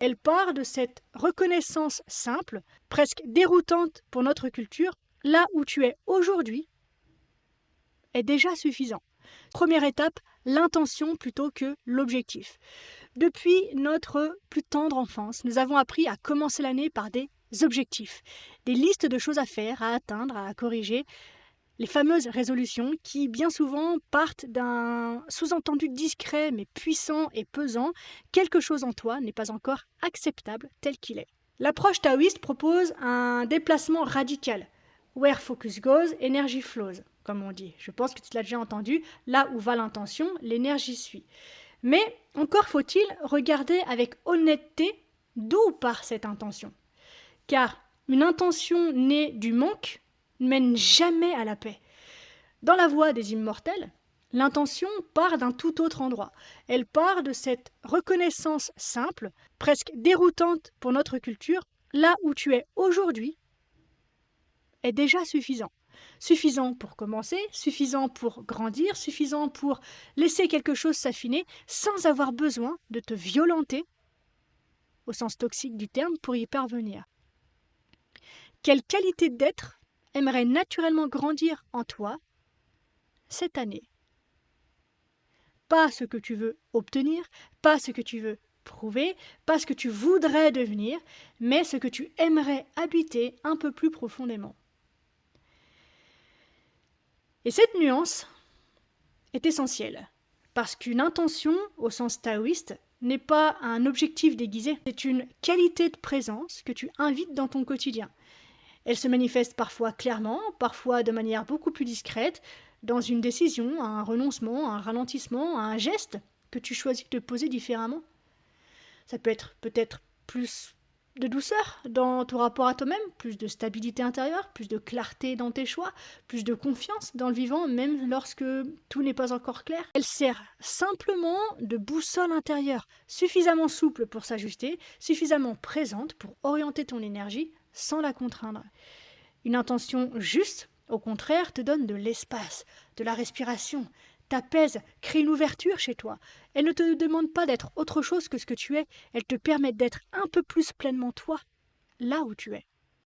Elle part de cette reconnaissance simple, presque déroutante pour notre culture, là où tu es aujourd'hui est déjà suffisant. Première étape, l'intention plutôt que l'objectif. Depuis notre plus tendre enfance, nous avons appris à commencer l'année par des objectifs, des listes de choses à faire, à atteindre, à corriger, les fameuses résolutions qui bien souvent partent d'un sous-entendu discret mais puissant et pesant, quelque chose en toi n'est pas encore acceptable tel qu'il est. L'approche taoïste propose un déplacement radical. Where focus goes, energy flows, comme on dit. Je pense que tu l'as déjà entendu, là où va l'intention, l'énergie suit. Mais encore faut-il regarder avec honnêteté d'où part cette intention. Car une intention née du manque ne mène jamais à la paix. Dans la voie des immortels, l'intention part d'un tout autre endroit. Elle part de cette reconnaissance simple, presque déroutante pour notre culture, là où tu es aujourd'hui est déjà suffisant. Suffisant pour commencer, suffisant pour grandir, suffisant pour laisser quelque chose s'affiner sans avoir besoin de te violenter, au sens toxique du terme, pour y parvenir. Quelle qualité d'être aimerait naturellement grandir en toi cette année? Pas ce que tu veux obtenir, pas ce que tu veux prouver, pas ce que tu voudrais devenir, mais ce que tu aimerais habiter un peu plus profondément. Et cette nuance est essentielle, parce qu'une intention, au sens taoïste, n'est pas un objectif déguisé, c'est une qualité de présence que tu invites dans ton quotidien. Elle se manifeste parfois clairement, parfois de manière beaucoup plus discrète, dans une décision, un renoncement, un ralentissement, un geste que tu choisis de poser différemment. Ça peut être peut-être plus de douceur dans ton rapport à toi-même, plus de stabilité intérieure, plus de clarté dans tes choix, plus de confiance dans le vivant, même lorsque tout n'est pas encore clair. Elle sert simplement de boussole intérieure, suffisamment souple pour s'ajuster, suffisamment présente pour orienter ton énergie sans la contraindre. Une intention juste, au contraire, te donne de l'espace, de la respiration, t'apaise, crée une ouverture chez toi. Elle ne te demande pas d'être autre chose que ce que tu es, elle te permet d'être un peu plus pleinement toi, là où tu es.